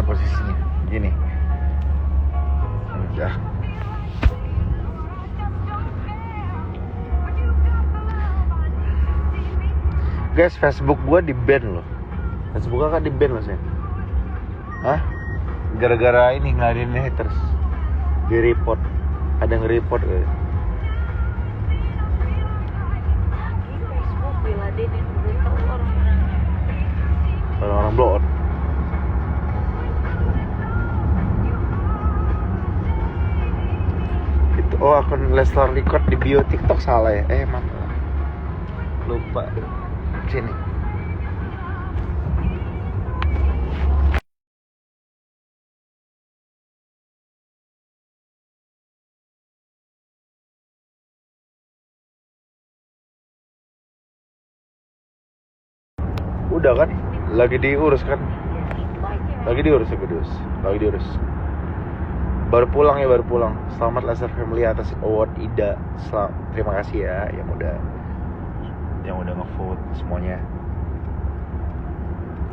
posisinya? Gini. Udah. Guys, Facebook gua di-ban loh. Facebook gua kan di-ban loh, Sen. Hah? Gara-gara ini ngeladenin haters. Di-report. Ada nge-report guys. Facebook diladenin berita orang-orang. Orang-orang blow on. Itu akun Leslar Record di bio TikTok salah ya? Mana? Lupa. Sini. Udah kan? Lagi diurus kan? Lagi diurus. Baru pulang. Selamat Laser Family atas award IDA. Terima kasih ya yang udah nge-vote semuanya.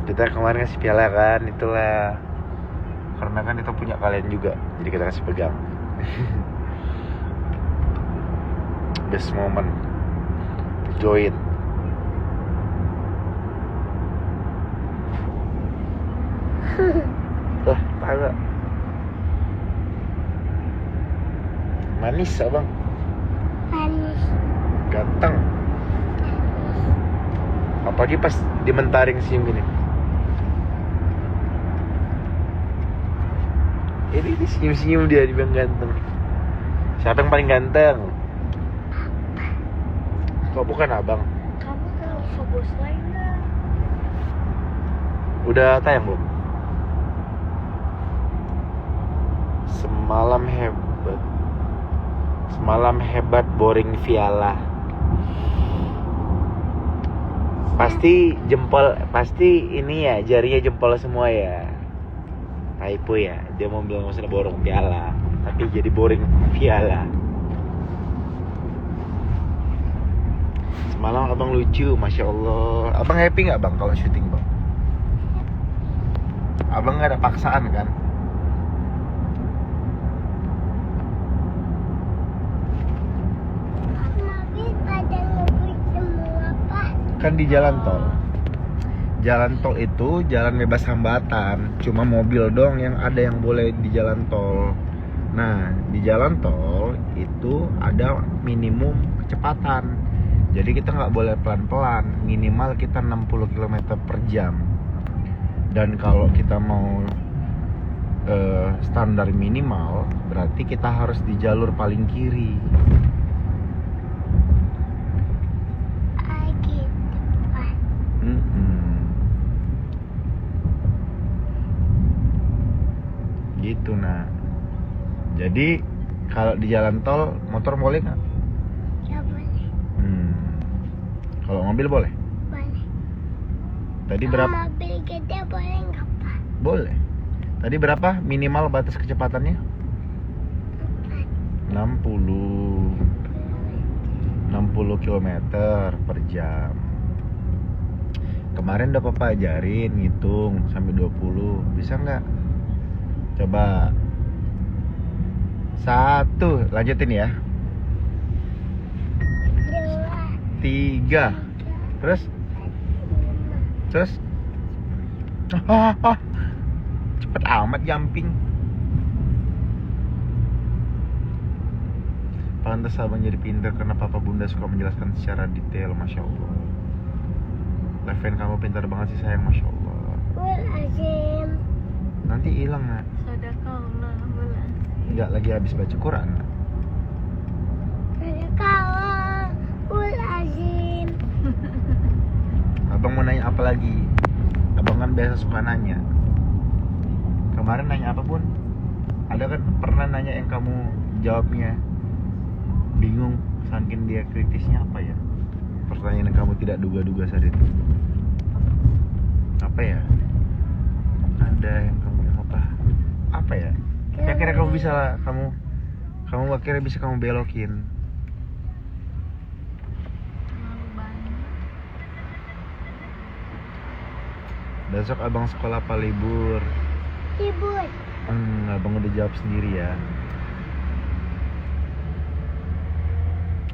Kita kemarin ngasih piala kan, itulah. Karena kan itu punya kalian juga, jadi kita kasih pegang. Best moment. Join. Tahu. Manis abang. Manis. Ganteng. Apalagi pas dimentaring senyum gini. Ini senyum-senyum dia dibilang ganteng. Siapa yang paling ganteng? Kok bukan abang? Kamu kalau fokus lain dah. Udah tayang belum? Semalam hebat boring Viala. Pasti ini ya, jarinya jempol semua ya. Typo ya, dia mau bilang maksudnya borong Viala, tapi jadi boring Viala. Semalam abang lucu, Masya Allah. Abang happy gak bang kalau syuting bang? Abang gak ada paksaan kan? Kan di jalan tol. Jalan tol itu jalan bebas hambatan, cuma mobil dong yang ada yang boleh di jalan tol. Nah, di jalan tol itu ada minimum kecepatan. Jadi kita nggak boleh pelan-pelan, minimal kita 60 km per jam. Dan kalau kita mau standar minimal, berarti kita harus di jalur paling kiri. Gitu nah. Jadi kalau di jalan tol motor boleh nggak? Ya boleh. Kalau mobil boleh? Boleh. Tadi Kalau berapa? mobil gede boleh nggak Pak? Boleh. Tadi berapa minimal batas kecepatannya? 60 km per jam. Kemarin udah papa ajarin ngitung sampai 20. Bisa nggak? Coba 1, lanjutin ya. 2, 3. Terus? Cepet amat jumping. Pantas abang jadi pintar karena papa bunda suka menjelaskan secara detail, Masya Allah. Leven kamu pintar banget sih sayang, Masya Allah. Azim. Nanti hilang nggak? Sadaqallah bulan. Nggak lagi habis baca Quran. Azim. Abang mau nanya apa lagi? Abang kan biasa suka nanya. Kemarin nanya apa pun? Ada kan pernah nanya yang kamu jawabnya bingung, saking dia kritisnya apa ya? Pertanyaan yang kamu tidak duga-duga saat itu. Apa ya? Ada yang kamu bilang apa ya? Kira-kira kamu bisa lah, kamu akhirnya bisa kamu belokin. Terlalu banyak. Besok abang sekolah apa libur? Ribut. Abang udah jawab sendiri ya.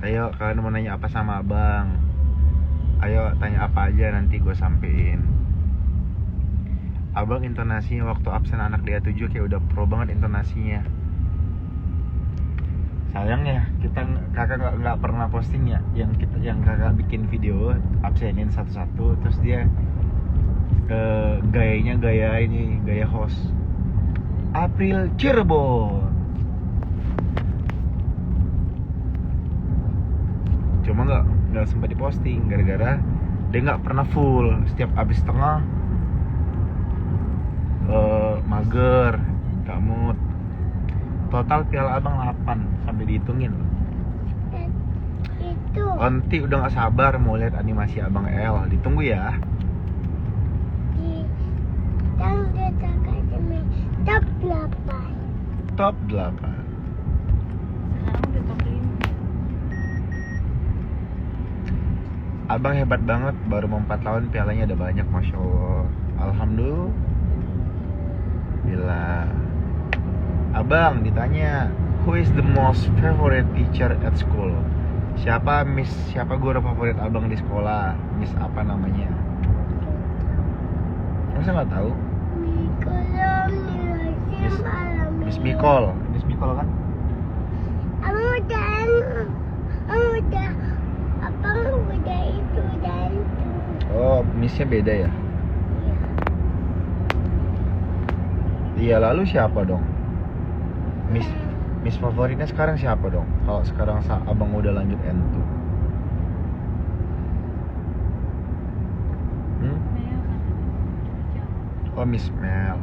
Ayo, kalian mau nanya apa sama abang? Ayo tanya apa aja, nanti gue sampein. Abang intonasinya waktu absen anak dia 7 kayak udah pro banget intonasinya. Sayangnya kita kakak nggak pernah posting ya, yang kakak bikin video absenin satu-satu, terus dia gayanya gaya host April Cirebon. Cuma nggak sempat diposting gara-gara dia nggak pernah full. Setiap abis setengah mager, nggak mood. Total piala abang 8 sampai dihitungin loh. Itu. Onti udah nggak sabar mau lihat animasi abang L. Ditunggu ya. Di tangga akademi top 8. Top 8. Sekarang udah top 5. Abang hebat banget, baru mau 4 tahun pialanya ada banyak, Masya Allah. Alhamdulillah. Abang ditanya, who is the most favorite teacher at school? Siapa guru favorit abang di sekolah? Miss apa namanya? Masa nggak tahu? Miss Mikol kan? Abang udah itu dan itu. Oh, Missnya beda ya? Iya, lalu siapa dong? Miss favoritnya sekarang siapa dong? Kalau sekarang abang udah lanjut N2. Mel kan jawab. Oh, Miss Mel.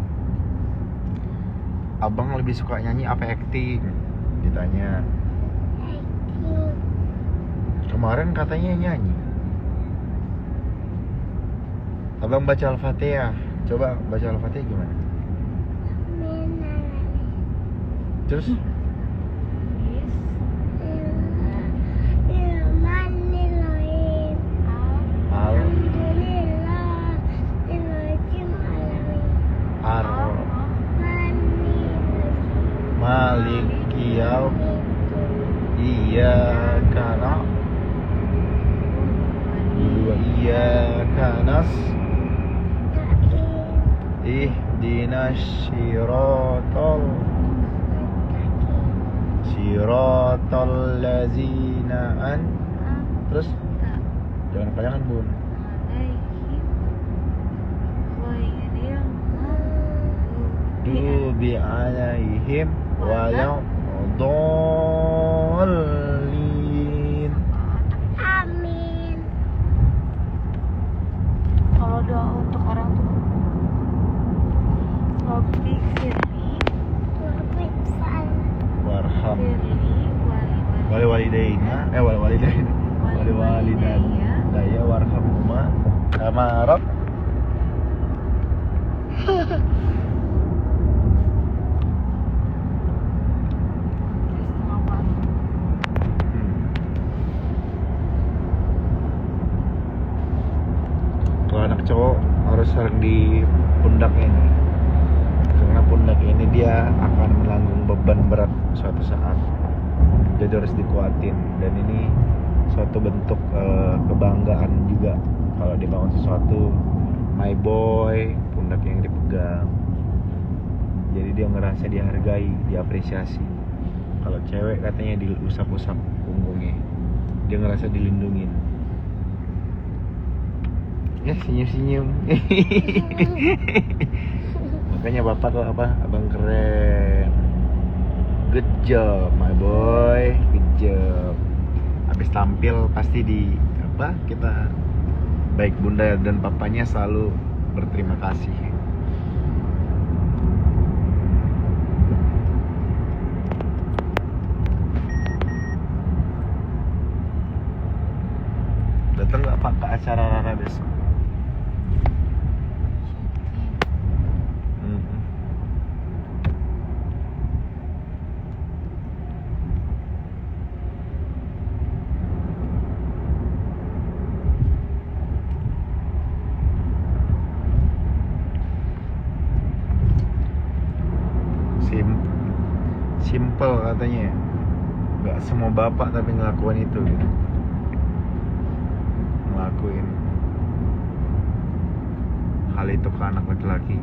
Abang lebih suka nyanyi apa acting? Ditanya. Kemarin katanya nyanyi. Abang baca Al-Fatihah. Coba baca Al-Fatihah gimana? Terus? Yes. Bismillahirrahmanirrahim. Al Ar Maliki yaum Iyyaka na'budu wa iyyaka nasta'in ihdinas siratal ladzina terus jangan kepanjangan bun. Dubi alaihim waladhdallin. Amin. Kalau doa untuk orang tua, Rabbi firli Warham wali walidaina daya warhamhuma kama rab. Kalau anak cowok harus sering di pundak ini, karena pundak ini dia akan menanggung beban berat suatu saat, jadi harus dikuatin. Dan ini suatu bentuk kebanggaan juga kalau dibangun sesuatu. My boy, pundak yang dipegang, jadi dia ngerasa dihargai, diapresiasi. Kalau cewek katanya diusap-usap punggungnya, dia ngerasa dilindungin. Ya senyum-senyum. Makanya bapak tuh abang keren. Good job my boy, good job. Habis tampil pasti kita baik bunda dan papanya selalu berterima kasih. Datang nggak pak ke acara Rara besok? simple katanya. Nggak semua bapak tapi ngelakuin itu gitu. Ngelakuin hal itu ke anak laki-laki.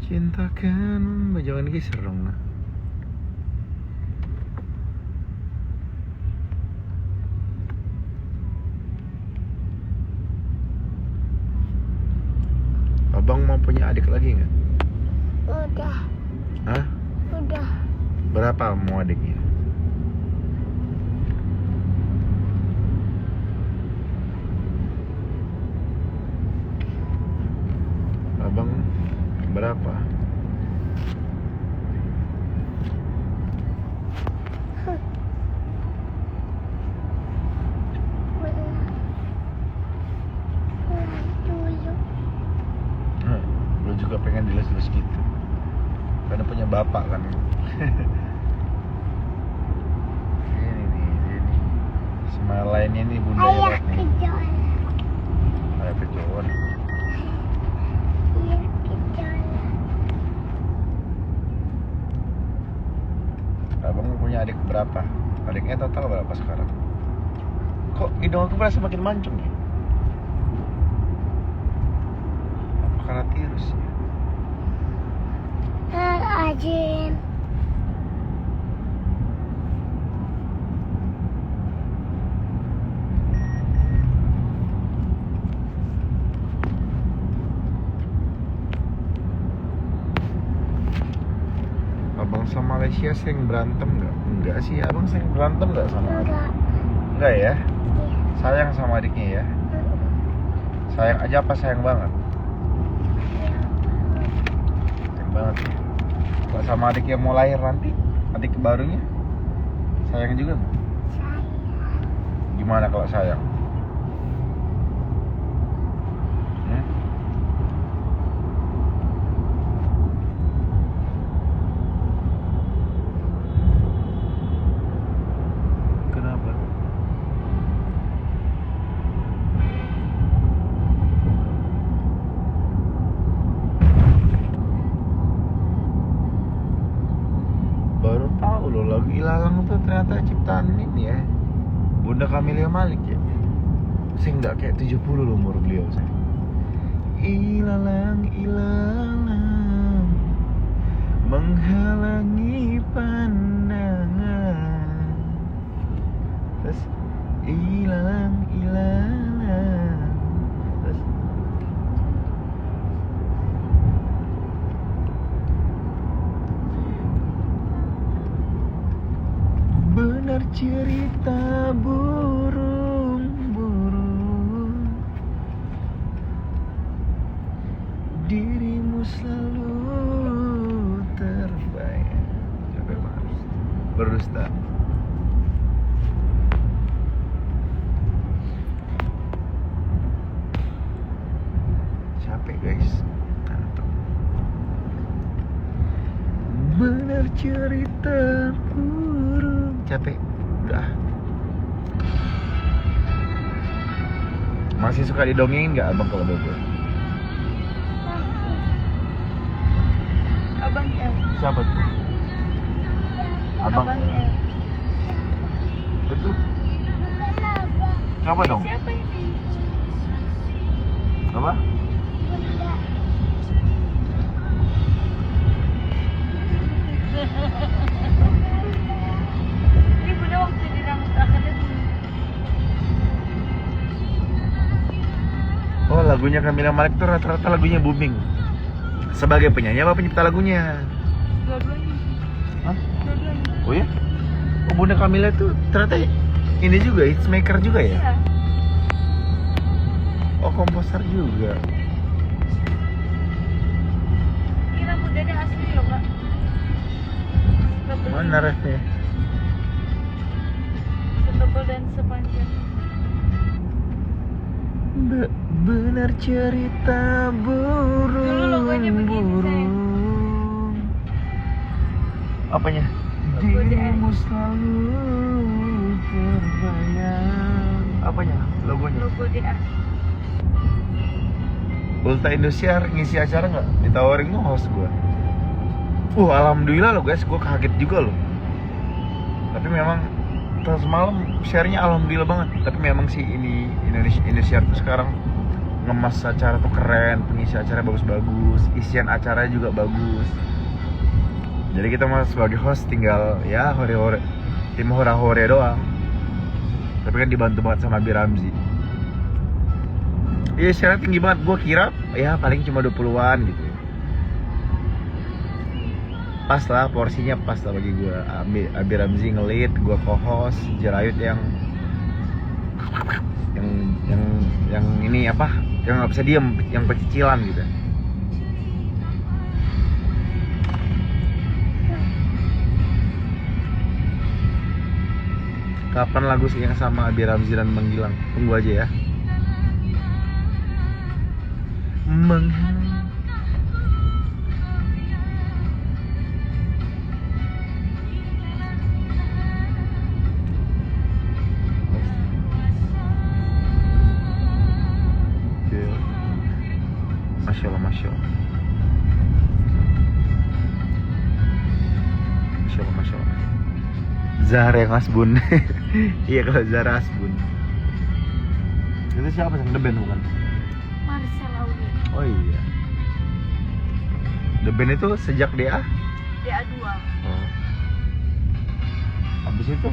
Cintakan, jangan geser dong. Nah. Abang mau punya adik lagi nggak? Udah. Hah? Udah. Berapa mau adiknya? Abang berapa? Dulu. Lu juga pengen dilus-lus gitu. Karena punya bapak kan. Ini nih. Smile lainnya nih bunda Ayah hebat nih. kejar. Ayah kejuan. Ayah kejar. Abang punya adik berapa? Adiknya total berapa sekarang? Kok hidung aku berasa makin mancung ya? Apa karena tirus ya? Ajin. Abang sama Malaysia sering berantem nggak? Enggak sih, abang sering berantem nggak sama adik? Enggak. Enggak ya? Iya. Sayang sama adiknya ya? Sayang aja apa sayang banget? Sayang banget ya? Kalau sama adik yang mau lahir nanti, adik barunya, sayang juga nggak? Sayang. Gimana kalau sayang? Hmm? Kenapa? Baru tahu loh lagu Ilalang itu ternyata ciptaan ini ya, Bunda Camelia Malik ya. Saya nggak kayak 70 loh umur beliau saya. Ilalang, ilalang menghalangi pandangan. Terus ilalang, ilalang. Terus benar cerita burung-burung, dirimu selalu terbayang. Capek banget. Berdusta. Capek guys. Ngantuk. Benar cerita burung. Capek. Udah. Masih suka didongengin nggak abang kalau Bogor? Abang L. Siapa tuh? Abang. Abang L. Betul. Siapa dong? Siapa ini? Apa? Ini bunda waktu di rambut akademi. Oh, lagunya Camelia Malik tuh rata-rata lagunya booming. Sebagai penyanyi apa pencipta lagunya? Dua-duanya. Hah? Dua-duanya. Oh ya? Oh, Bunda Camelia tuh ternyata ini juga hitsmaker juga ya? Iya. Oh, komposer juga. Ini rambut dada asli loh kak. Setebal Mana refnya? Setebal dan sepanjang. Benar cerita Dulu logonya begini, burung-burung. Apanya? Dirimu selalu terbayang. Apanya? Logonya? Logo DA. Ulta Indosiar ngisi acara nggak? Ditawarin nge-host gue. Alhamdulillah loh guys, gue kaget juga loh. Tapi memang terus malam share-nya alhamdulillah banget. Tapi memang sih ini Indosiar tuh sekarang ngemas acara tuh keren, pengisi acara bagus-bagus, isian acaranya juga bagus. Jadi kita mah sebagai host tinggal ya hore-hore, tim hora-hore doang. Tapi kan dibantu banget sama Abi Ramzi. Iya, share tinggi banget. Gue kira ya paling cuma 20-an gitu. Pas lah, porsinya pas lah bagi gue. Abi Ramzi ngelit, gue co-host, Jerayut yang ini apa? Yang nggak bisa diem, yang pecicilan gitu. Kapan lagu yang sama Abi Ramzi dan Menghilang? Tunggu aja ya. Masya Allah, Masya Allah. Masya Allah, Masya Allah. Zahra yang Asbun. Iya, kalau Zahra Asbun. Itu siapa yang The Band bukan? Marcel Audi. Oh iya. The Band itu sejak DA? DA 2. Oh. Habis itu?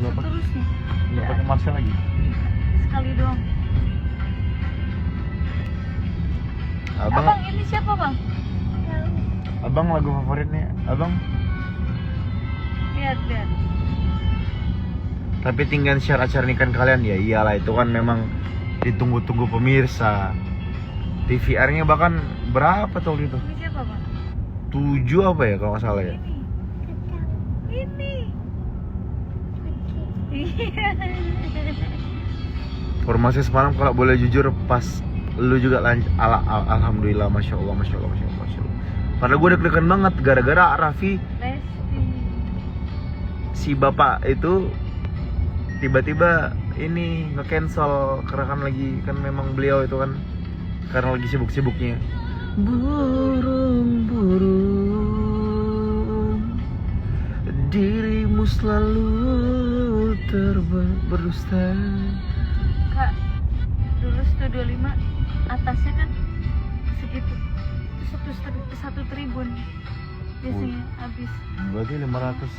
Seterusnya. Nggak pakai Marcel lagi? Sekali doang. Abang, Ini siapa bang? abang lagu favoritnya, abang? Lihat. Tapi tinggal share acara nikahan kalian ya, iyalah itu kan memang ditunggu-tunggu pemirsa. TVR-nya bahkan berapa tuh gitu? Ini siapa bang? 7 apa ya kalau nggak salah ya? Ini. Formasi semalam kalau boleh jujur pas lu juga alhamdulillah, Masya Allah, Masya Allah, Masya Allah, Masya Allah. Padahal gue deg-degan banget gara-gara Raffi Lesti. si bapak itu tiba-tiba ini nge-cancel karena kan lagi kan memang beliau itu kan karena lagi sibuk-sibuknya. Burung-burung dirimu selalu terbang berdusta. Kak, dulu Studio 5 atasnya kan segitu. Satu tribun biasanya habis Berarti 500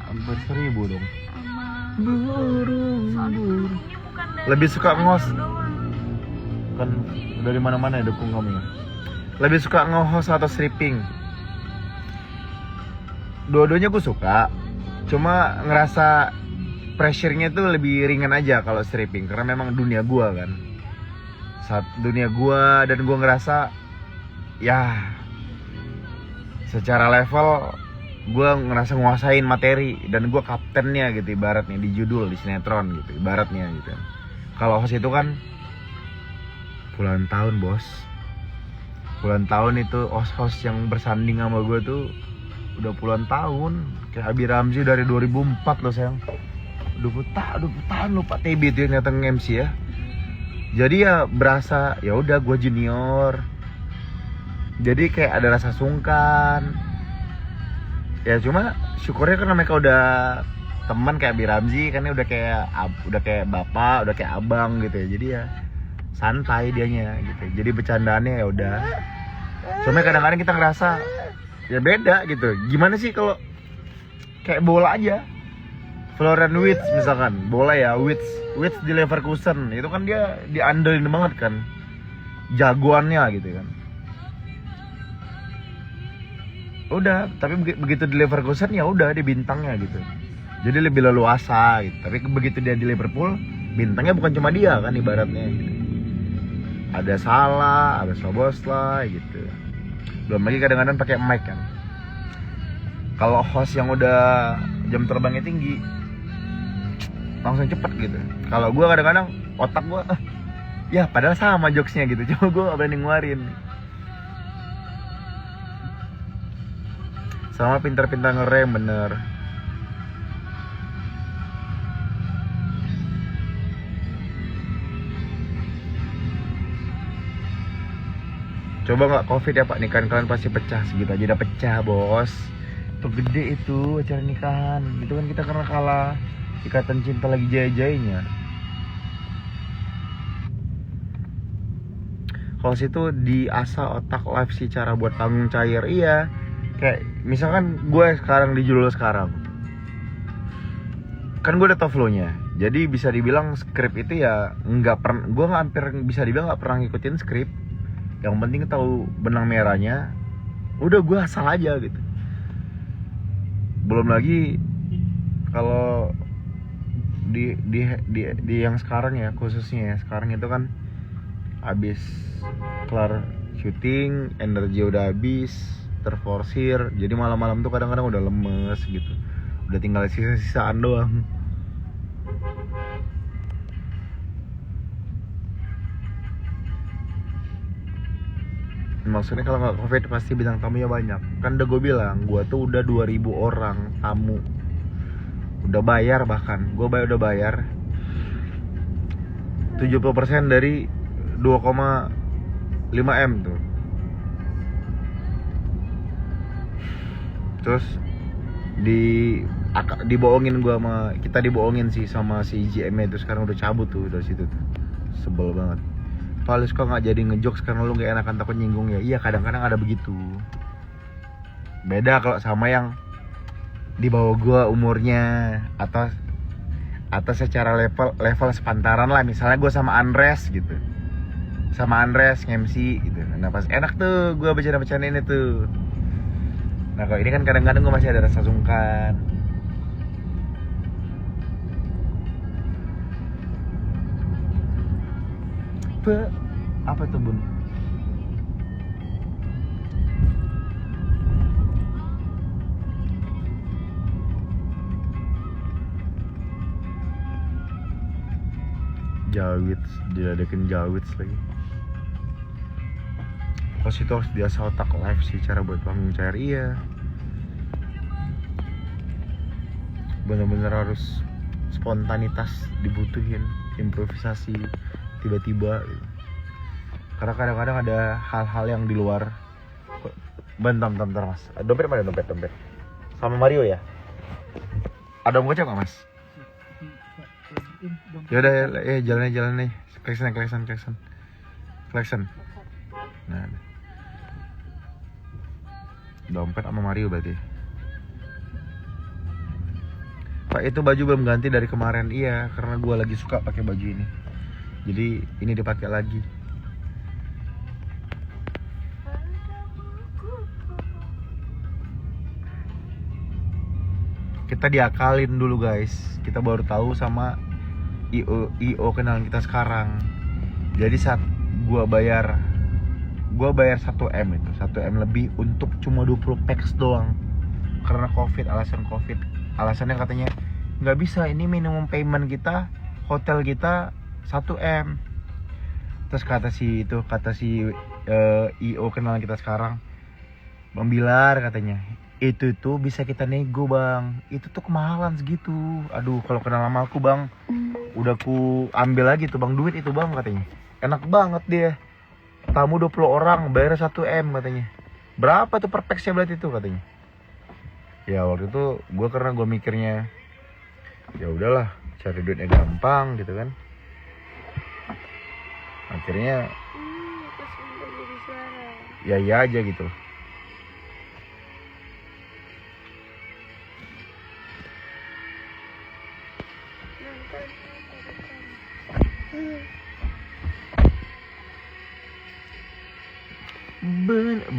hampir 1000 dong. sama Burung. soalnya pendukungnya bukan dari Lebih suka ngos. doang. Kan dari mana-mana ya dukung kamu ya. Lebih suka nge-host atau stripping? Dua-duanya gue suka. Cuma ngerasa pressure-nya tuh lebih ringan aja kalau stripping karena memang dunia gua kan. Saat dunia gua dan gua ngerasa ya secara level gua ngerasa nguasain materi dan gua kaptennya gitu ibaratnya di judul di sinetron gitu ibaratnya gitu. Kalau host itu kan puluhan tahun bos. Puluhan tahun itu host yang bersanding sama gua tuh udah puluhan tahun. Kayak Abi Ramzi dari 2004 loh sayang. 20 tahun loh Pak TB itu yang datang MC ya. Jadi ya berasa ya udah gue junior. Jadi kayak ada rasa sungkan. Ya cuma syukurnya karena mereka udah teman kayak Abi Ramzi kan udah kayak bapak, udah kayak abang gitu ya. Jadi ya santai dianya gitu. Jadi bercandaannya ya udah. Cuma kadang-kadang kita ngerasa ya beda gitu. Gimana sih kalau kayak bola aja. Florian Wirtz misalkan, bola ya, Wirtz di Leverkusen, itu kan dia diandelin banget kan, jagoannya gitu kan. Udah, tapi begitu di Leverkusen ya udah dia bintangnya gitu. Jadi lebih leluasa gitu. Tapi begitu dia di Liverpool, bintangnya bukan cuma dia kan ibaratnya gitu. Ada Salah, ada Szoboszlai gitu. Belum lagi kadang-kadang pakai mic kan. Kalau host yang udah jam terbangnya tinggi, langsung cepet gitu. Kalau gue kadang-kadang otak gue ya padahal sama jokesnya gitu, cuma gue gak berani ngeluarin. Sama pintar-pintar ngerem bener. Coba nggak covid ya Pak, nikahan kalian pasti pecah. Segitu aja udah pecah bos. Itu gede itu acara nikahan. Itu kan kita karena kalah ikatan cinta lagi jaya-jayanya. Kalau situ diasah otak live sih cara buat tanggung cair. Iya. Kayak misalkan gue sekarang di Judul sekarang. Kan gue udah tau flow-nya. Jadi bisa dibilang skrip itu ya gue hampir bisa dibilang nggak pernah ngikutin skrip. Yang penting tahu benang merahnya. Udah gue asal aja gitu. Belum lagi kalau di yang sekarang ya, khususnya ya sekarang itu kan habis kelar syuting, energi udah habis, terforsir, jadi malam-malam tuh kadang-kadang udah lemes gitu, udah tinggal sisa-sisaan doang. Maksudnya kalau nggak covid pasti bintang tamunya banyak. Kan udah gue bilang, gue tuh udah 2000 orang tamu, udah bayar, bahkan gue udah bayar 70% dari 2,5 M tuh. Terus dibohongin gua kita dibohongin sih sama si JM itu, sekarang udah cabut tuh dari situ tuh. Sebel banget. Palis kok nggak jadi ngejokes karena lu gak enakan takut nyinggung ya. Iya kadang-kadang ada begitu. Beda kalau sama yang di bawah gua umurnya atau secara level sepantaran lah, misalnya gua sama Andres gitu. Sama Andres MC gitu. Nah pas enak tuh gue bercanda-bercandain itu. Nah kalau ini kan kadang-kadang gue masih ada rasa sungkan. Apa tuh bun? Jawits, diledekin Jawits lagi. Pas itu harus biasa otak live sih cara buat panggung cair. Iya, bener-bener harus spontanitas dibutuhin, improvisasi tiba-tiba gitu. Karena kadang-kadang ada hal-hal yang di luar. Bentar mas, dompet mana dompet sama Mario ya? Ada gocap nggak mas? Yaudah ya, jalan nih, klakson. Nah, dompet sama Mario berarti. Pak itu baju belum ganti dari kemarin. Iya, karena gue lagi suka pakai baju ini. Jadi ini dipakai lagi. Kita diakalin dulu guys. Kita baru tahu sama IO kenalan kita sekarang. Jadi saat gue bayar 1M itu, 1M lebih untuk cuma 20 packs doang. Karena alasannya katanya nggak bisa, ini minimum payment kita, hotel kita 1M. Terus kata si IO kenalan kita sekarang, Bang Bilar katanya, itu tuh bisa kita nego bang, itu tuh kemahalan segitu. Aduh kalau kenal sama aku bang, udah ku ambil lagi tuh bang duit itu bang katanya. Enak banget dia, tamu 20 orang bayar 1M katanya. Berapa tuh per packsnya berarti tuh katanya. Ya waktu itu karena gue mikirnya ya udahlah cari duitnya gampang gitu kan. Akhirnya ya iya aja gitu.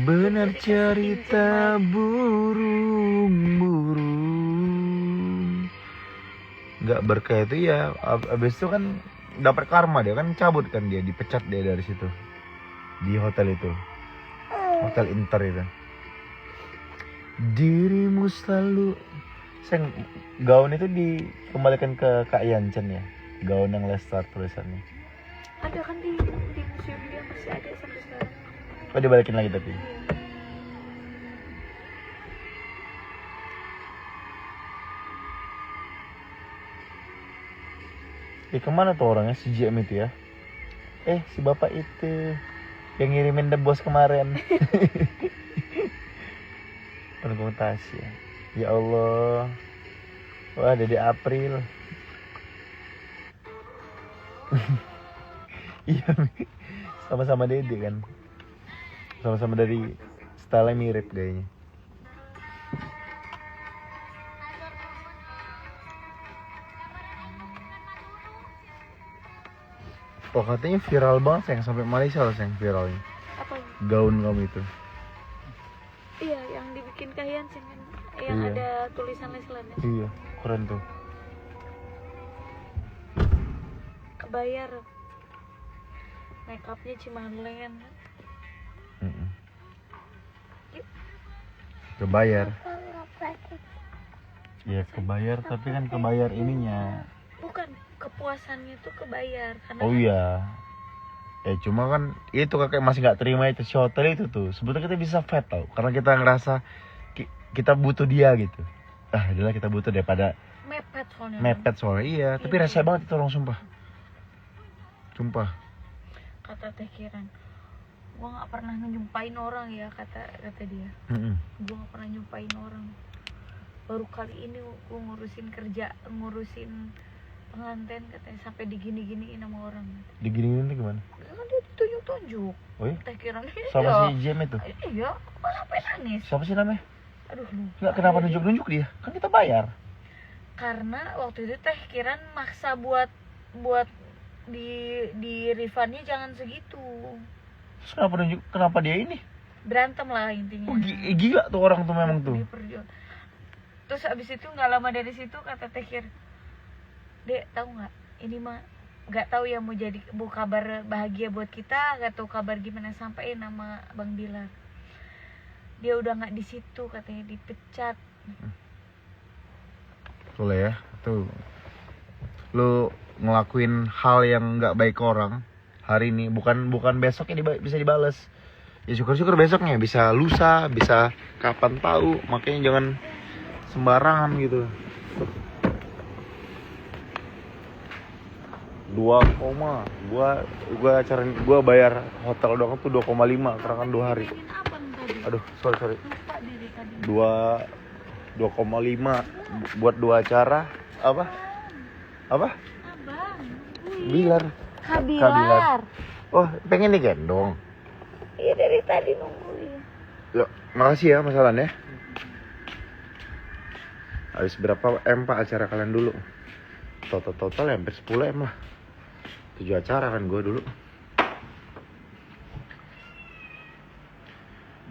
Benar cerita burung nggak berkah itu ya. Abis itu kan dapat karma, dia kan cabut kan, dia dipecat dia dari situ di hotel itu, hotel Inter itu. Dirimu selalu sayang, gaun itu dikembalikan ke Kak Yancen ya, gaun yang Lestar tulisannya. Ada kan di museum dia masih ada sampai sekarang. Oh dibalikin lagi tapi. Kemana tuh orangnya si JM itu ya? Si bapak itu Yang ngirimin The Boss kemarin. Pendukung Tasya. Ya Allah. Wah, Dede April. Iya, sama-sama Dede kan. Sama-sama dari style mirip kayaknya. Oh, katanya viral banget sayang, sampai Malaysia loh sayang viralnya. Apa? Gaun kamu itu. Iya, yang dibikin Kahyan sih kan. Yang Iya. ada tulisan Leslan ya. Iya, keren tuh. Kebayar. Make upnya Cimanlen. Mm-mm. Kebayar. Ya kebayar, tapi kan kebayar ininya. Bukan, kepuasannya tuh kebayar karena Oh iya. Cuma kan itu kakek masih nggak terima itu si hotel itu tuh. Sebetulnya kita bisa fat tau, karena kita ngerasa kita butuh dia gitu. Adalah kita butuh daripada mepet soalnya. mepet soalnya. Iya, tapi rasa banget itu orang sumpah. Sumpah. Kata Teh Kiran, gua nggak pernah nyumpain orang ya, kata dia. Gua nggak pernah nyumpain orang. Baru kali ini gua ngurusin kerja, ngurusin pengantin, katanya sampai digini-giniin sama orang. Diginiin itu gimana? Kan dia ditunjuk-tunjuk. Oh iya? Teh Kiran ini Sama ya. si Jem itu? Iya, malah sampai nangis. Siapa sih namanya? Aduh lupa. Enggak, kenapa nunjuk-nunjuk dia? Kan kita bayar. Karena waktu itu Teh Kiran maksa buat di refundnya jangan segitu. Terus kenapa dia ini? Berantem lah intinya. Oh, gila tuh orang tuh memang tuh. Terus abis itu nggak lama dari situ kata Teh Kiran, Dek tahu nggak, ini mah nggak tahu ya mau jadi kabar bahagia buat kita, nggak tahu kabar gimana, sampein nama Bang Bilar. Dia udah nggak di situ, katanya dipecat. Tuh ya, tuh. Lu ngelakuin hal yang nggak baik ke orang hari ini, bukan besoknya bisa dibales. Ya syukur-syukur besoknya, bisa lusa, bisa kapan tahu. Makanya jangan sembarangan gitu. 2, gua bayar hotel doang tuh 2,5 karena kan 2 hari. Ngomongin apa tadi? Aduh, sorry. Lupa diri tadi. 2,5 buat 2 acara. Apa? Abang, Bilar. Kabilar. Oh, pengen digendong. Iya dari tadi nungguin. Yuk, makasih ya masalahnya. Habis berapa M Pak acara kalian dulu? Total hampir 10 M lah. 7 acara kan gue dulu.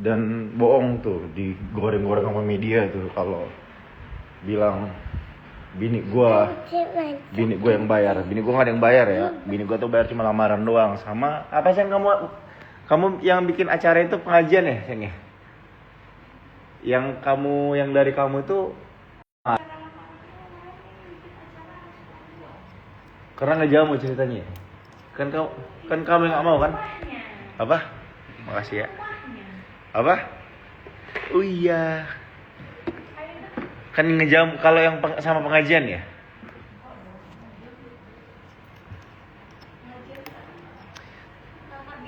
Dan bohong tuh, digoreng-goreng sama media tuh kalau bilang bini gue yang bayar. Bini gue nggak ada yang bayar ya. Bini gue tuh bayar cuma lamaran doang. Sama apa sih kamu yang bikin acara itu pengajian ya, Seng ya? Yang dari kamu itu karena ngejamu ceritanya. Kan kamu yang nggak mau kan? Apa? Makasih ya. Apa? Oh iya. Kan ngejam kalau yang sama pengajian ya.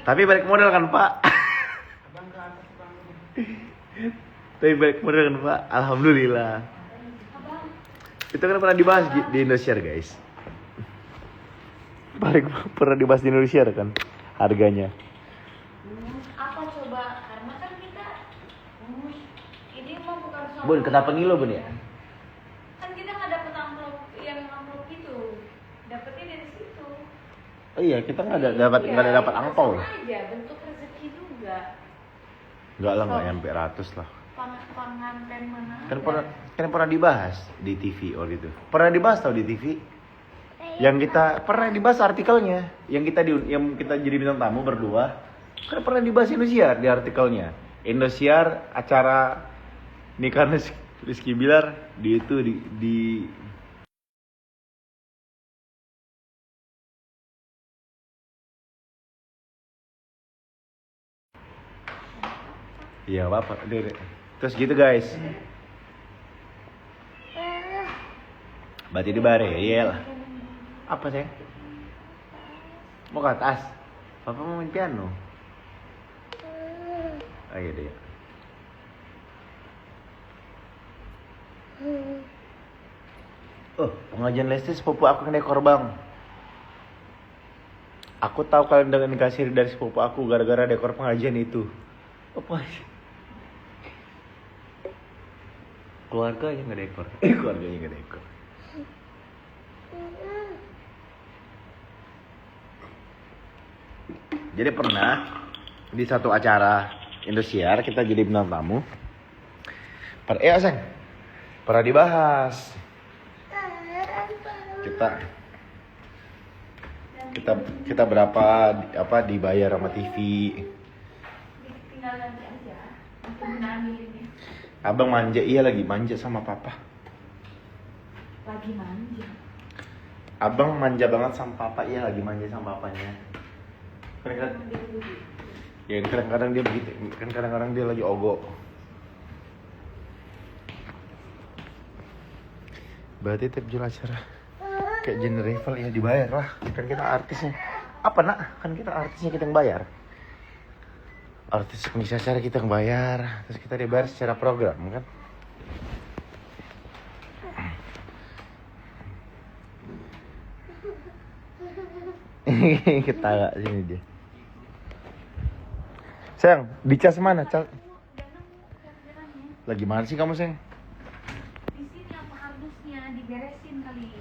Tapi balik modal kan Pak. Tapi balik modal kan Pak. Alhamdulillah. Itu kan pernah dibahas di Indosiar guys. Pernah dibahas di Indosiar kan harganya. Apa coba? Karena kan kita ini mah bukan soal. Bun, kenapa ngilo Bun ya? Kan kita nggak dapet amplop gitu. Dapetnya dari situ. Oh iya, kita nggak ada dapat angpau. Aja bentuk rezeki juga. Enggak lah, nggak nyampe 100 lah. Pengantin mana? Kan pernah dibahas di TV waktu itu. Pernah dibahas tau di TV. Yang kita pernah dibahas artikelnya, yang kita jadi bintang tamu berdua, kan pernah dibahas Indosiar di artikelnya. Indosiar acara nikahan Rizky Bilar di iya Bapak. Terus gitu guys. Berarti di bare, iyalah. Apa sih? Mau ke atas? Papa mau main piano. Ayo deh. Oh, pengajian Lesti sepupu aku yang dekor bang. Aku tahu kalian dengan dikasih dari sepupu aku gara-gara dekor pengajian itu. Apa? Keluarganya nggak dekor. Keluarganya nggak dekor. Jadi pernah di satu acara Indosiar kita jadi bintang tamu. Pernah dibahas. Kita berapa dibayar sama TV. Tinggal nanti aja. Aku ambilin ya. Abang manja, iya lagi manja sama papa. Lagi manja. Abang manja banget sama papa, iya lagi manja sama papanya. Kadang-kadang dia begitu, kan kadang-kadang dia lagi ogo. Berarti tiap jual acara kayak Jenny Rival ya dibayar lah, kan kita artisnya. Apa nak? Kan kita artisnya, kita yang bayar. Artis pengisi acara kita yang bayar, terus kita dibayar secara program kan. Ketawa sini dia. Sayang, dicas mana? Lagi mana sih kamu, sayang? Di sini apa harusnya diberesin kali.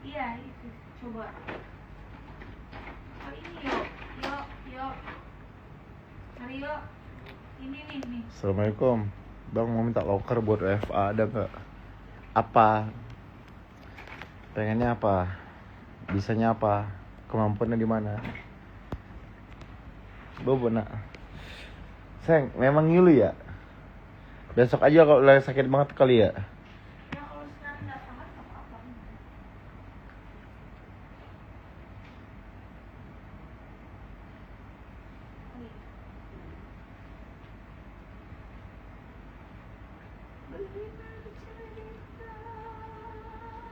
Iya, itu. Coba. Kali ini yuk. Mari yuk. Ini nih. Assalamualaikum. Bang mau minta loker buat WFA, ada nggak? Apa? Pengennya apa? Bisanya apa? Kemampuannya di mana? Bobo nak. Sayang, memang ngilu ya? Besok aja kalau lagi sakit banget kali ya? Ya kalau sekarang nggak tahan apa-apa.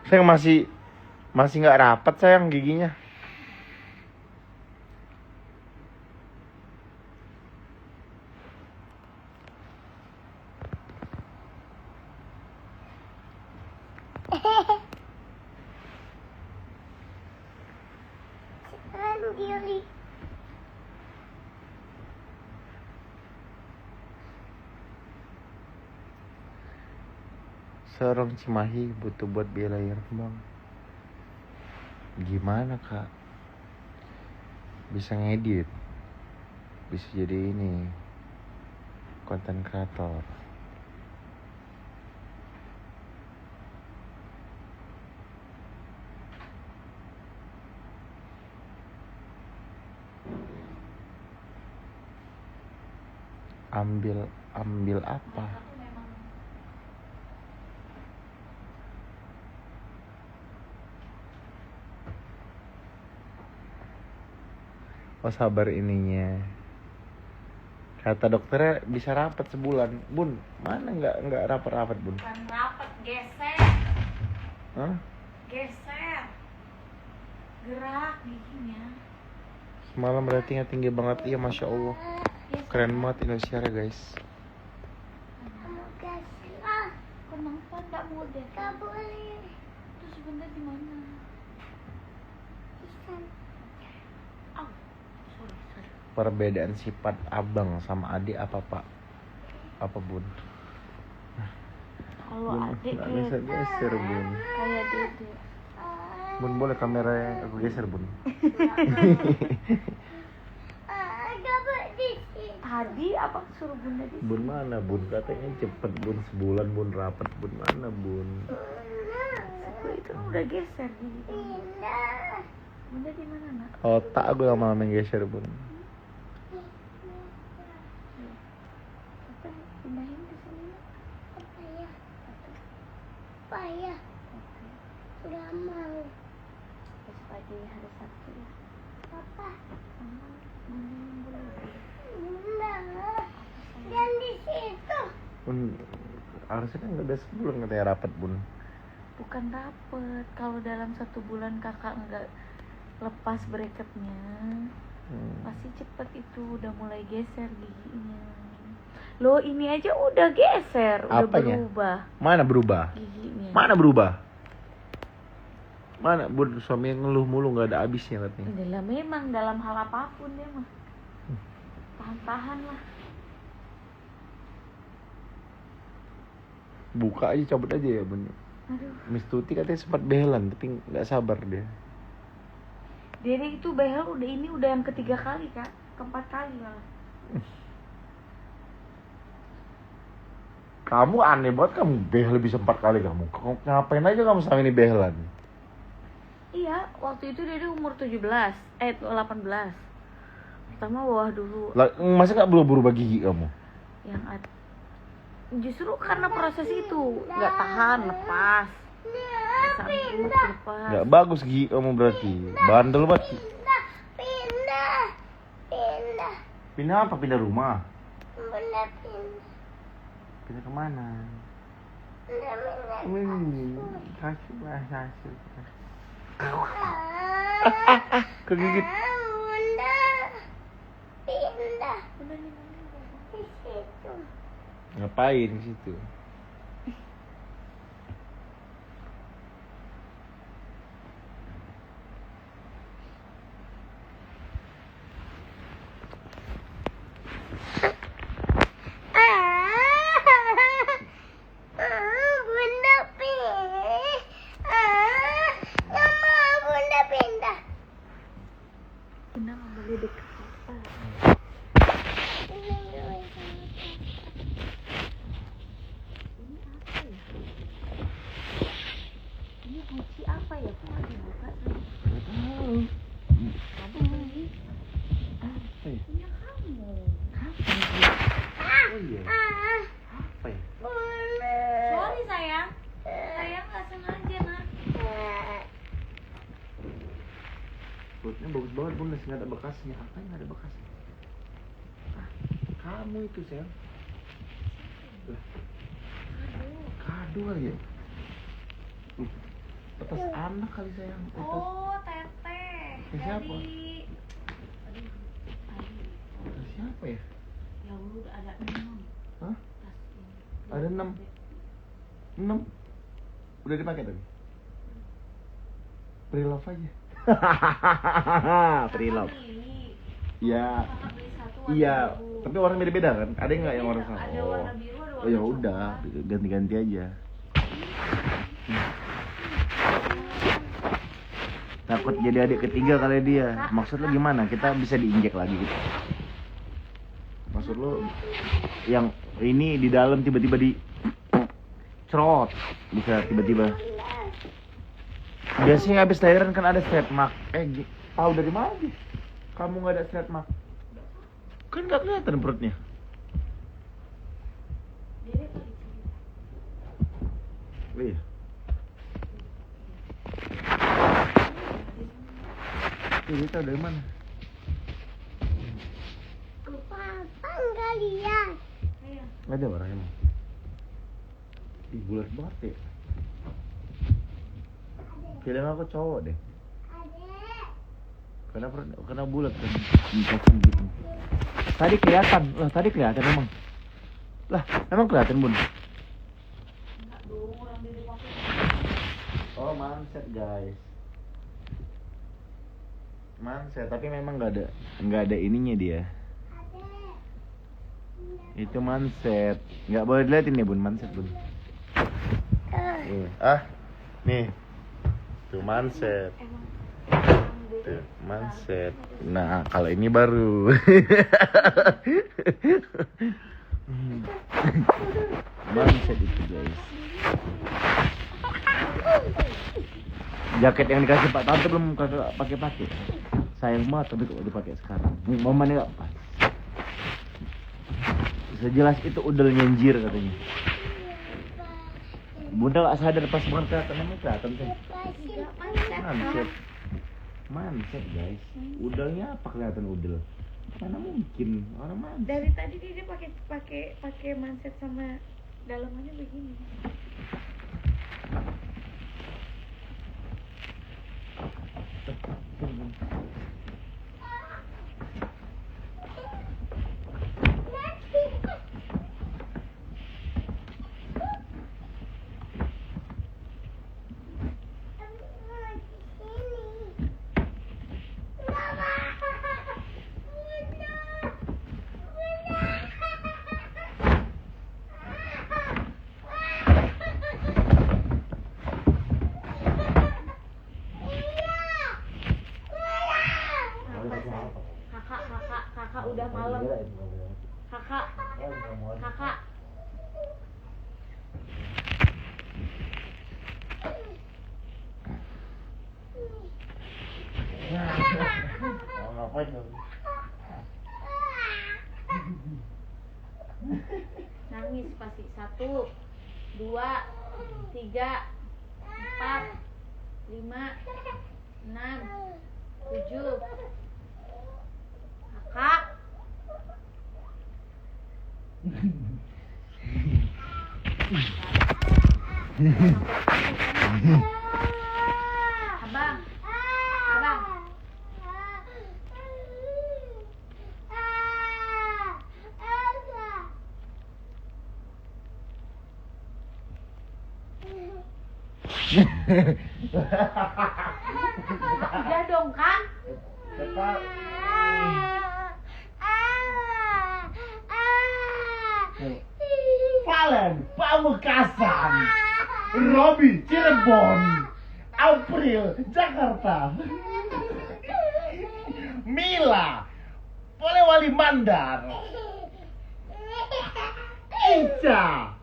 Sayang masih nggak rapat sayang giginya. Sendiri. Seorang Cimahi butuh buat biaya bang. Gimana kak? Bisa ngedit, bisa jadi ini konten kreator. Ambil apa? Aku memang Oh sabar ininya. Kata dokternya bisa rapat sebulan. Bun, mana nggak rapat bun? bukan rapat, geser. Hah? Geser. Gerak giginya. Semalam ratingnya tinggi banget, iya masya Allah. Ya, Keren banget Indonesia guys. Kamu kasih lah. kenapa nggak mau deh? Gak boleh. Terus sebentar di mana? Bisa. Oh, sorry. Perbedaan sifat abang sama adik apa pak? Apa bun? Kalau Bun, adik nggak kayak bisa geser bun. kayak dede. Bun boleh kameranya aku geser bun. Gak boleh di sini. Tadi apa suruh bunda di Bun mana bun? Katanya cepet bun, sebulan bun rapat bun, mana bun? situ itu udah geser gigi. Pindah. Bunda di mana nak? Otak aku lama-lama yang geser bun. Kita pindahin ke sini nak. Apa ya? Apa ya? Gak mau. Besok aja ya, hari Sabtu ya. Apa? Sama bunda yang boleh. Enggak. Dan di situ. Bun, harusnya kan udah sebulan katanya rapat bun. Bukan dapet. Kalau dalam 1 bulan kakak nggak lepas bracketnya pasti cepet itu udah mulai geser giginya. Loh ini aja udah geser, udah Apanya? berubah Mana berubah? giginya. Mana berubah? Mana bun suami yang ngeluh mulu nggak ada habisnya katanya. Adalah memang dalam hal apapun dia mah tahan-tahan lah. Buka aja, cabut aja ya bun. Aduh, Miss Tuti katanya sempat behelan tapi nggak sabar dia. Dede itu behel udah yang ketiga kali kak, keempat kali malah. Kamu aneh banget, kamu behel bisa 4 kali kamu. Ngapain aja kamu sama ini behelan? Iya, waktu itu Dede umur 18 Pertama bawah dulu Lah, masa nggak berubah gigi kamu? yang justru karena proses itu nggak tahan lepas, sangkut lepas. Nggak bagus gigi kamu berarti. Bandel banget. Pindah. Pindah apa? Pindah rumah? Pindah. Pindah kemana? Kasih lah, kasih. Kegigit. Bunda. Pindah. Di situ. Ngapain di situ? Bunda pindah. Bunda pindah. Bunda nggak boleh deket papa. Ini kunci apa ya? Kok nggak dibuka? Kamu beli? Punya kamu. Oh iya. Apa ya? Sorry sayang, sayang nggak sengaja nak. Perutnya bagus banget bun, nggak ada bekasnya. Apa yang nggak ada bekasnya? Kamu itu sayang. Lah, kado kali ya? Atas anak kali sayang. Oh teteh. Siapa? Dari. Atas siapa ya? Ya Allah udah ada 6. Hah? Tas ini. Ada 6. 6. Udah dipakai tadi? Pre-love aja. Pre-love. Iya. Kakak beli satu warna Iya, biru. tapi warna beda-beda kan? Ada nggak yang warna Beda, sama? ada warna biru, ada Oh warna ya udah, coklat. ganti-ganti aja. Takut jadi adik ketiga kali dia. Maksud lo gimana? Kita bisa diinjek lagi gitu. Maksud lo yang ini di dalam tiba-tiba di cerot, bisa tiba-tiba. Biasanya habis lahiran kan ada stretch mark. Tahu dari mana sih? Kamu nggak ada stretch mark? Kan nggak kelihatan perutnya. Dede kali cerita. Iya. Ini tahu dari mana? Papa nggak lihat. Ayo. Nggak ada orang emang. Ih, bulat banget ya. Film aku cowok deh. Adek. Karena bulat kan. Kacang gitu. Tadi kelihatan. Lah, tadi kelihatan emang. Lah, emang kelihatan, Bun. Enggak dong, orang Dede pakai. Oh, manset, guys. Manset, tapi memang nggak ada ininya dia. Adek. Itu manset. Nggak boleh dilihatin ya, Bun, manset, Bun. Nih. Tuh manset. Emang Tuh, manset. Nah, kalau ini baru. Manset itu, guys. Jaket yang dikasih Pak Tante belum kakak pakai. Sayang banget tapi kok dipakai sekarang. Momennya nggak pas. Sejelas itu udel nyenjir katanya. Bunda gak sadar pas banget kelihatan sih. Manset guys. Udelnya apa kelihatan udel? Mana mungkin orang manset. dari tadi dia pakai manset sama dalamannya begini. abang. Kakak. Kakak. Ngapain dong? Nangis pasti. 1, 2, 3, 4, 5, 6, 7. Kakak. Abang. Abang. Udah dong kan? Tetap. Valen, Pamekasan, Robi, Cirebon, April, Jakarta, Mila, Polewali Mandar, Ica,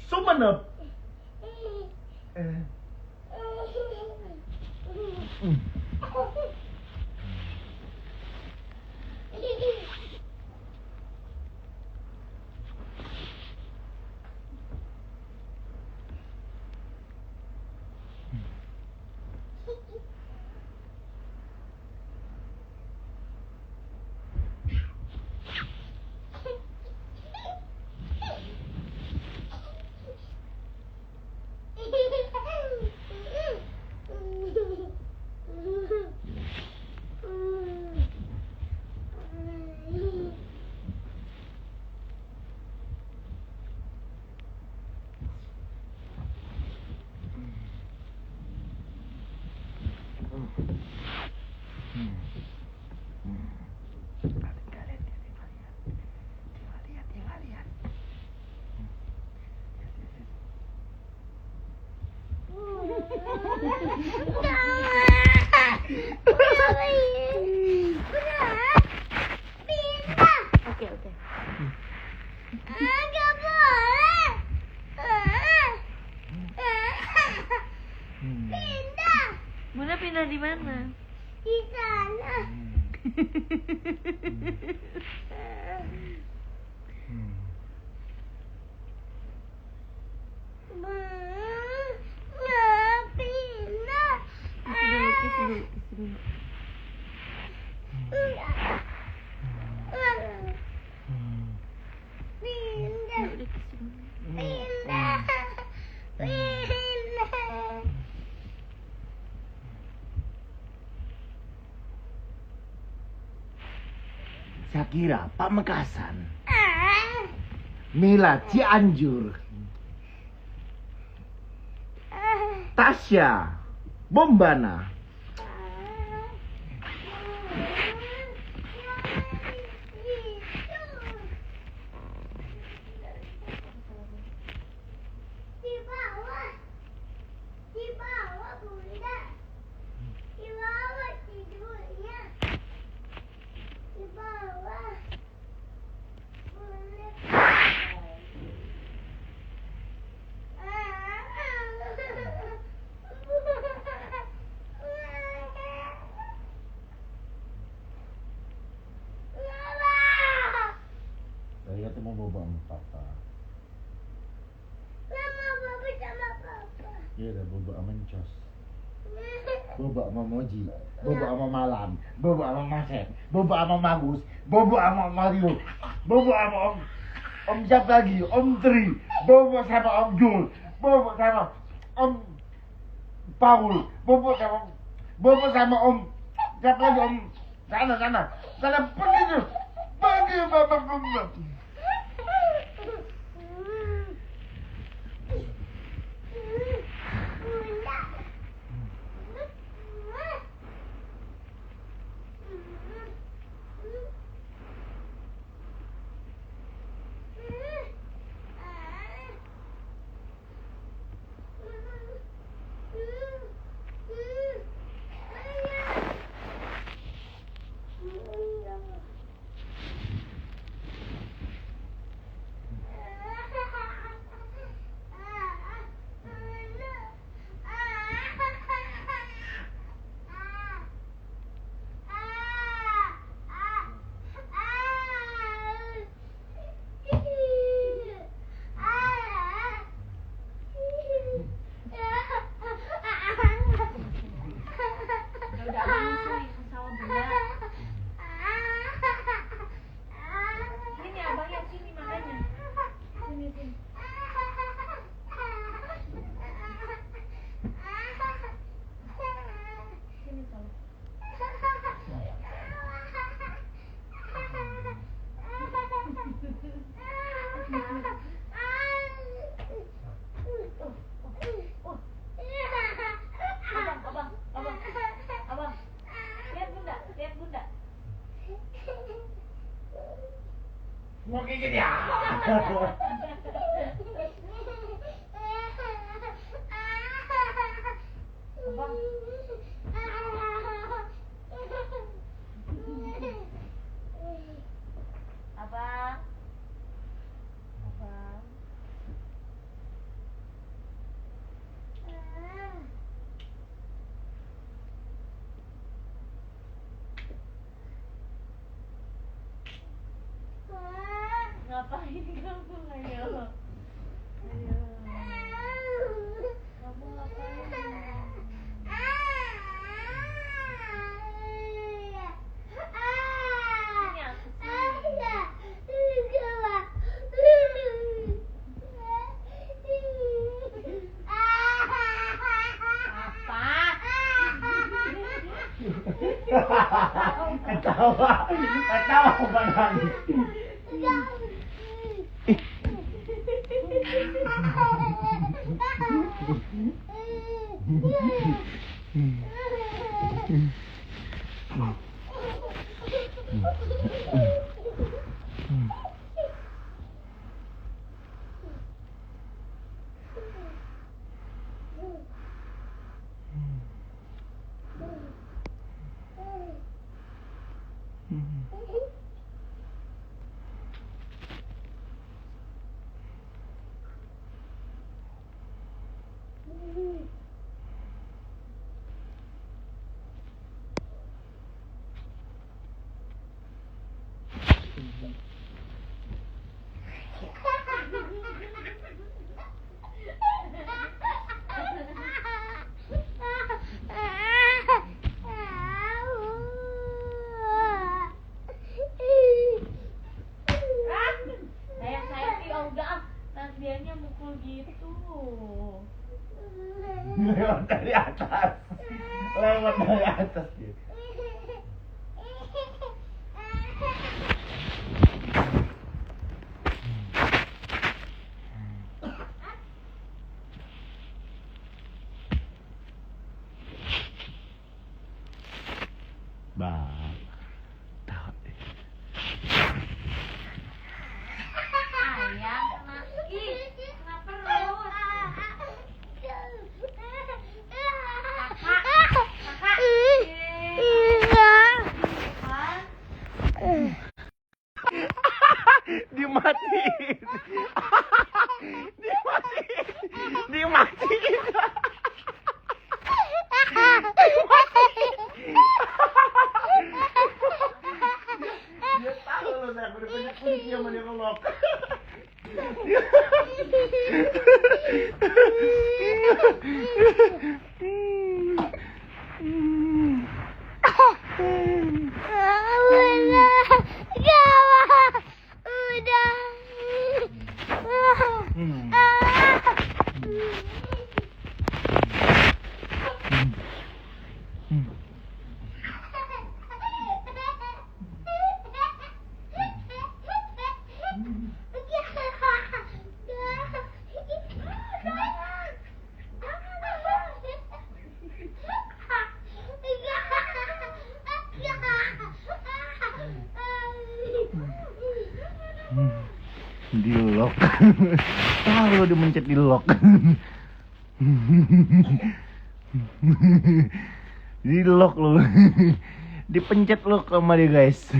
Sumenep. Oke. Nggak boleh. Pindah Bunda pindah di mana? di sana. Nggak pindah. Kis dulu. Pindah. Udah kis dulu. Pindah. Pindah. Shakira, Pamekasan, Mila, Cianjur, Tasya, Bombana, Di bawah. Di bawah, Bunda. Di bawah tidurnya. Di bawah. Boleh. saya mau boba sama papa. Mama, Papa sama Papa. Iya, ada boba sama Ncos, boba sama Moji, boba sama Malam, boba sama Masep, boba sama Magus, boba sama Mario, boba sama Om siapa lagi, Om Tri, boba sama Om Jul, boba sama Om Paul, boba sama Om siapa lagi, Om sana pergi tuh, pergi bapak. gigit ya. Abang. Abang. Abang. Ngapain kamu? Ayo. Ayo. Kamu ngapain? Ini aku Ketawa, ketawa bukan nangis. dianya mukul gitu. Lewat dari atas. Lewat dari atas dia. Bang. Tahu deh. Ayang kena kena perut. Dimatiin. Dimatiin. Dimatiin. Dia tahu loh, saya udah banyak kunci sama dia ngelok. Di lock. Tahu lo dimencet di lock. Di lock lo. Dipencet lo sama dia guys.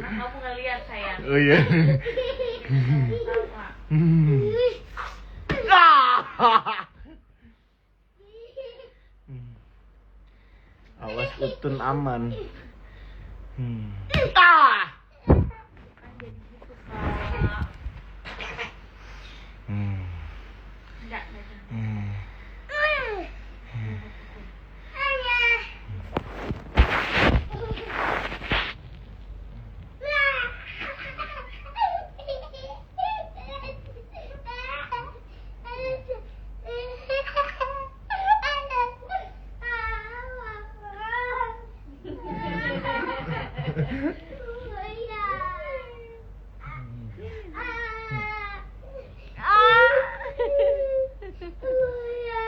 Kamu ngeliat sayang. Oh iya. Awas Utun aman. Enggak.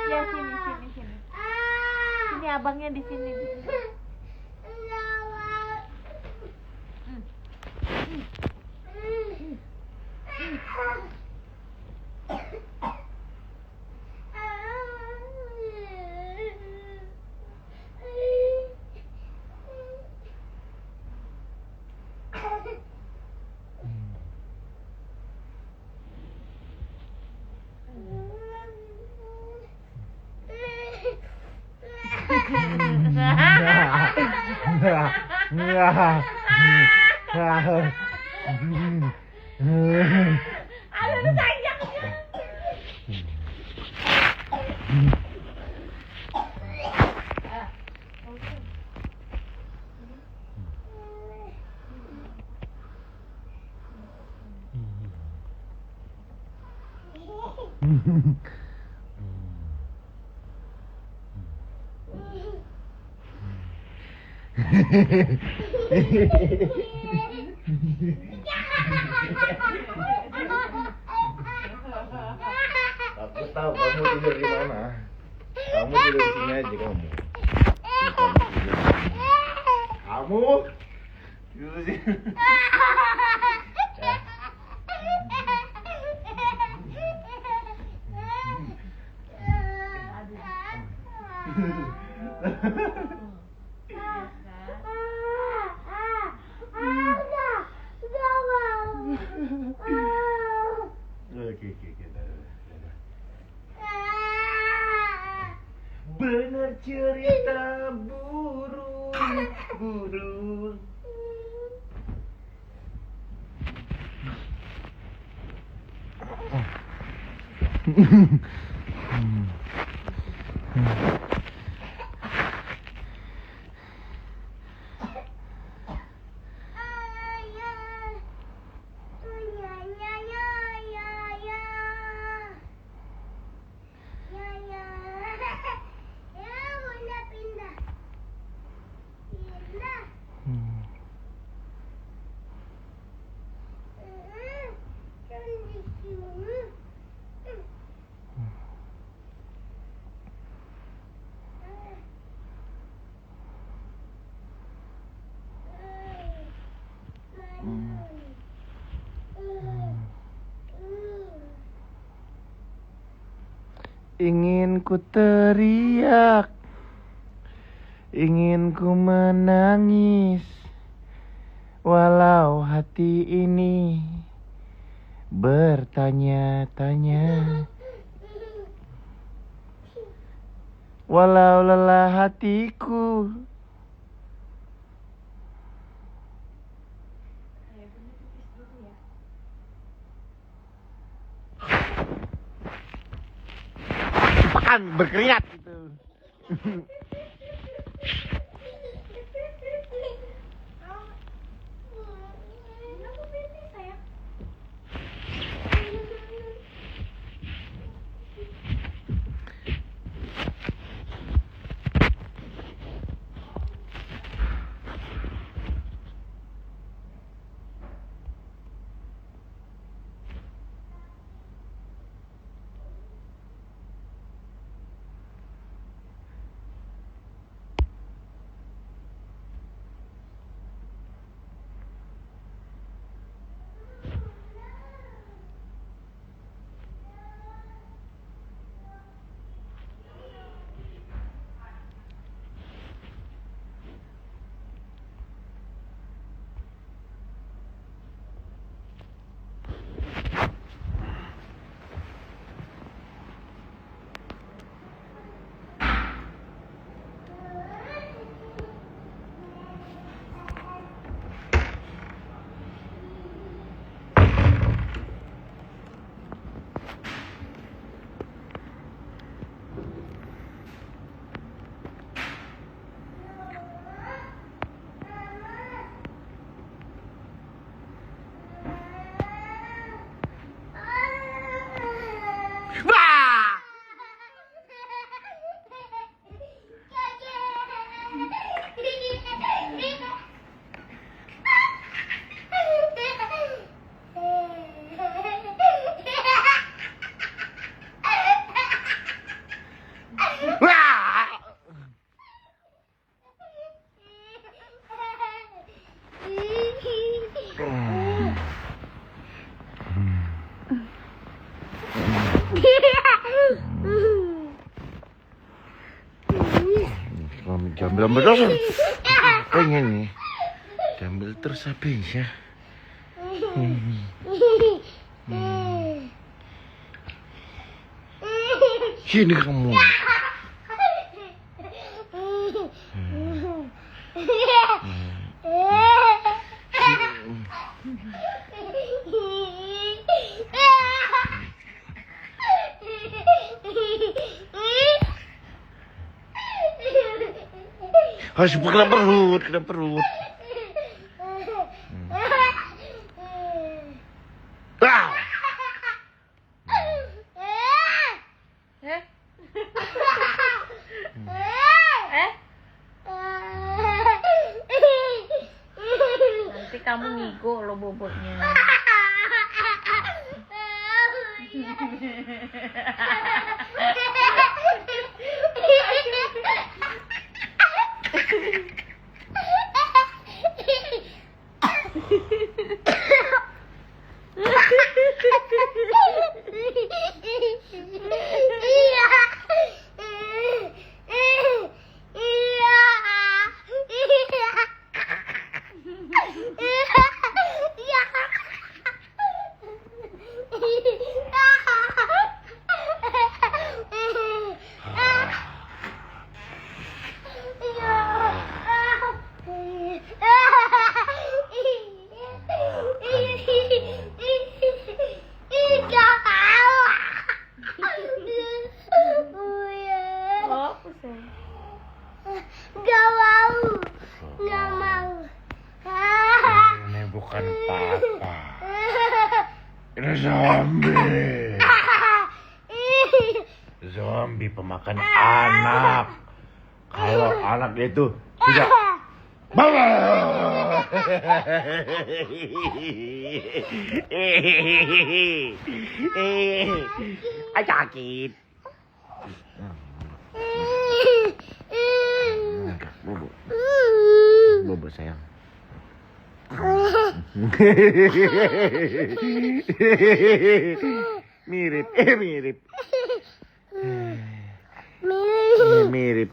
Ya sini. Sini abangnya di sini. Aduh sayang. Aku tahu kamu tidur di mana. Kamu tidur di sini aja kamu. Kamu tidur di sini. Oke. Benar cerita burung. Ingin ku teriak, ingin ku menangis, walau hati ini bertanya-tanya, walau lelah hatiku. Berkeringat gitu. Jangan ambil terus. Pengen nih. Ambil terus habisnya. Sini kamu. Harus kena perut. Ah! Nanti kamu ngigo lo bobotnya. Nggak mau. Ini bukan papa. Ini zombie. Zombie pemakan anak. Kalau anak itu tidak bawa. Sakit. Bobo sayang. Mirip. Mirip.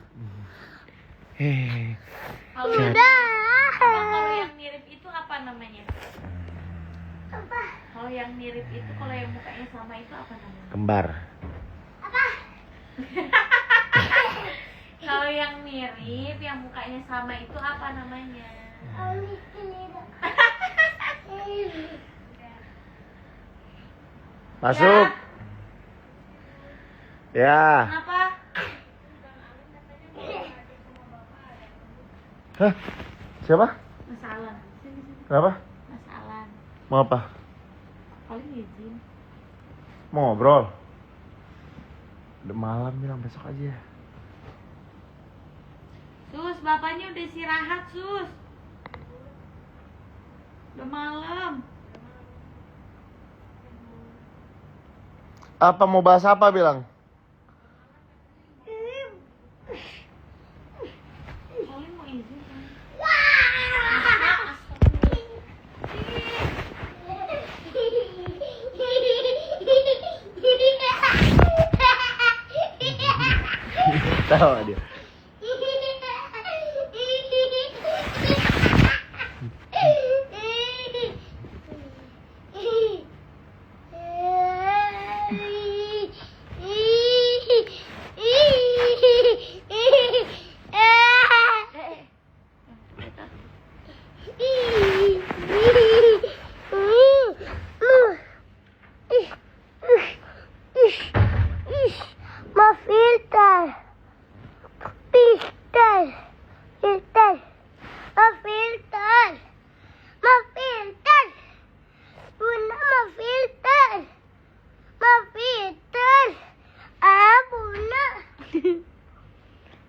Kalau yang mirip itu apa namanya? Kalau yang mirip itu, kalau yang mukanya sama itu apa namanya? Kembar. Kalau yang mirip, yang mukanya sama itu apa namanya? Masuk. Ya. Kenapa? Hah? Siapa? Masalah. Kenapa? Masalah. Mau apa? Paling izin. Mau ngobrol? Udah malam, bilang besok aja. Sus, bapaknya udah istirahat, Sus. Udah malam. Apa mau bahas apa bilang? Paling mau izin kan? Tahu dia.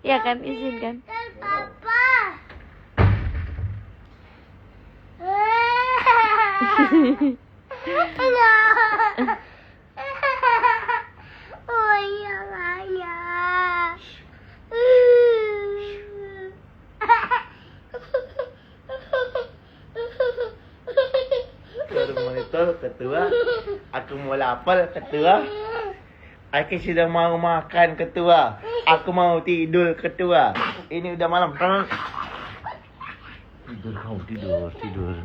Ya kan, izin kan? Papa. Oh iya Maya. Baru monitor ketua. Aku mau lapar ketua. Aki sudah mau makan ketua. Aku mau tidur ketua. Ini udah malam. Tidur kau, tidur.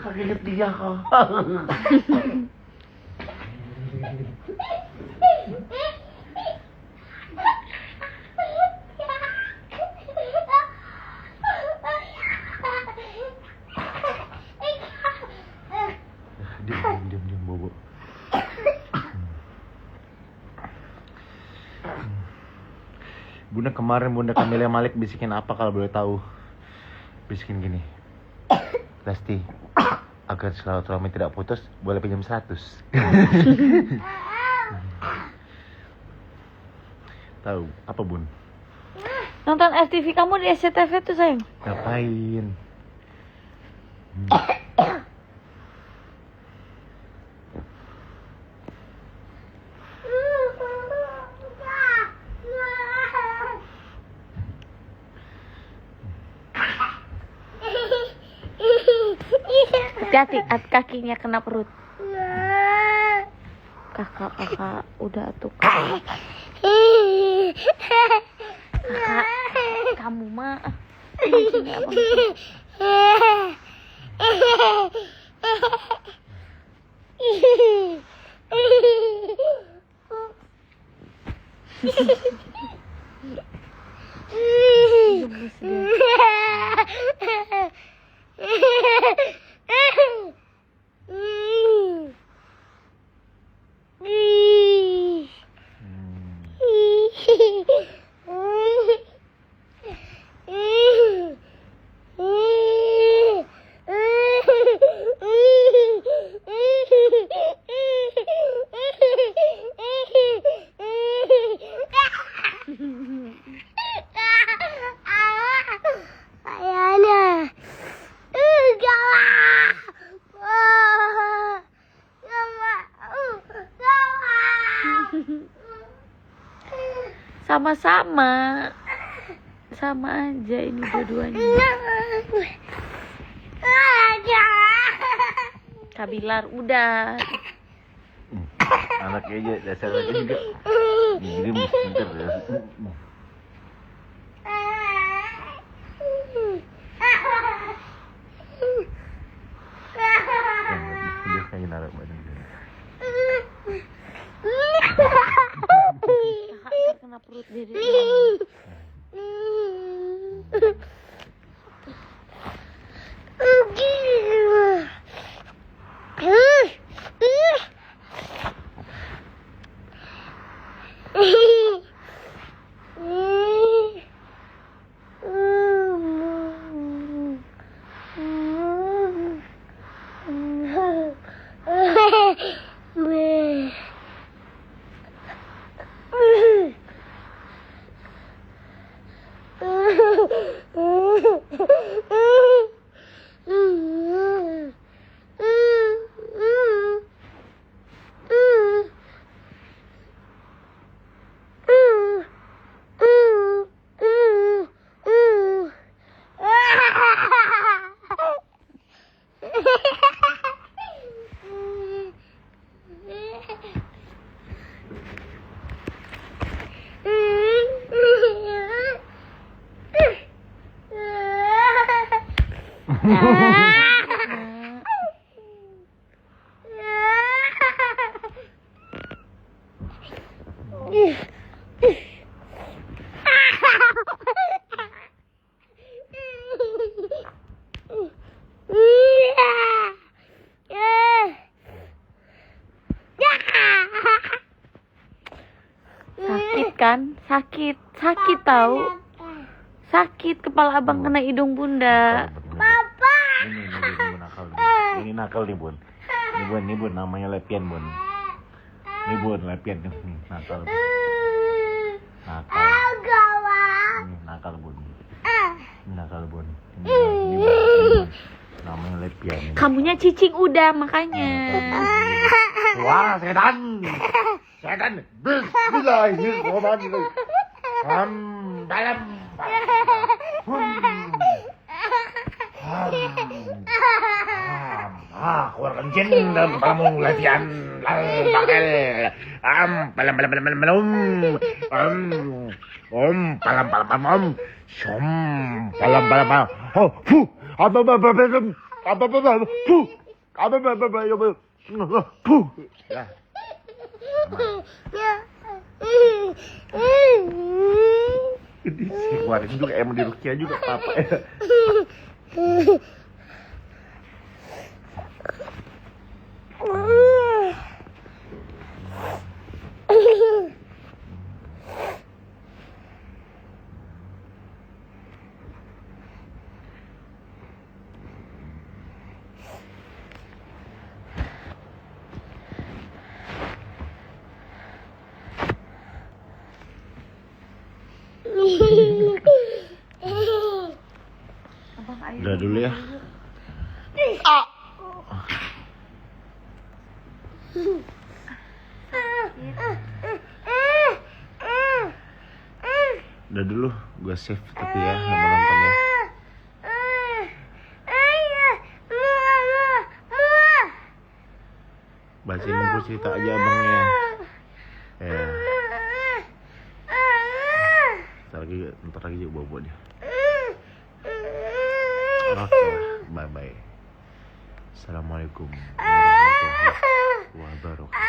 Kaget dia kau. Diam bobo. Bunda kemarin Bunda Camelia Malik bisikin apa kalau boleh tahu? Bisikin gini. Lesti, agar silaturahmi tidak putus, boleh pinjam 100. Tahu apa Bun? Nonton FTV kamu di SCTV tuh sayang. Ngapain? Hati-hati, kakinya kena perut. Kakak, udah tuh kakak. Kamu mah. Gemes dia. Sama aja ini dua-duanya. Kabilar udah. Anak aja dasar lagi enggak. Jadi bentar ya. Dia kayak narik badan dia. Kakak kena perut jadi. kan? Sakit tahu. Sakit kepala abang kena hidung bunda. Papa. Ini nakal. Ini nakal nih bun. Ini bun namanya lepian bun. Ini bun lepian nih nakal. Nakal. Agak. Ini nakal bun. Ini nakal bun. Ini bun. Namanya lepian. Kamunya cicing udah makanya. Wah setan. Setan. Bismillahirrahmanirrahim. Dalam. Keluarkan jin dalam kepalamu lepian. Pakel. Palam. Palam. Som. Palam. Oh, fuh. Puh. Ya. Ini sih kemarin juga emang di Rukia juga papa ya. Udah dulu ya. Udah dulu, gue save tapi ya yang menontonnya. Bacain buku cerita aja abangnya. Ya. Ntar lagi juga bawa dia. Oke, bye bye. Assalamualaikum warahmatullahi wabarakatuh.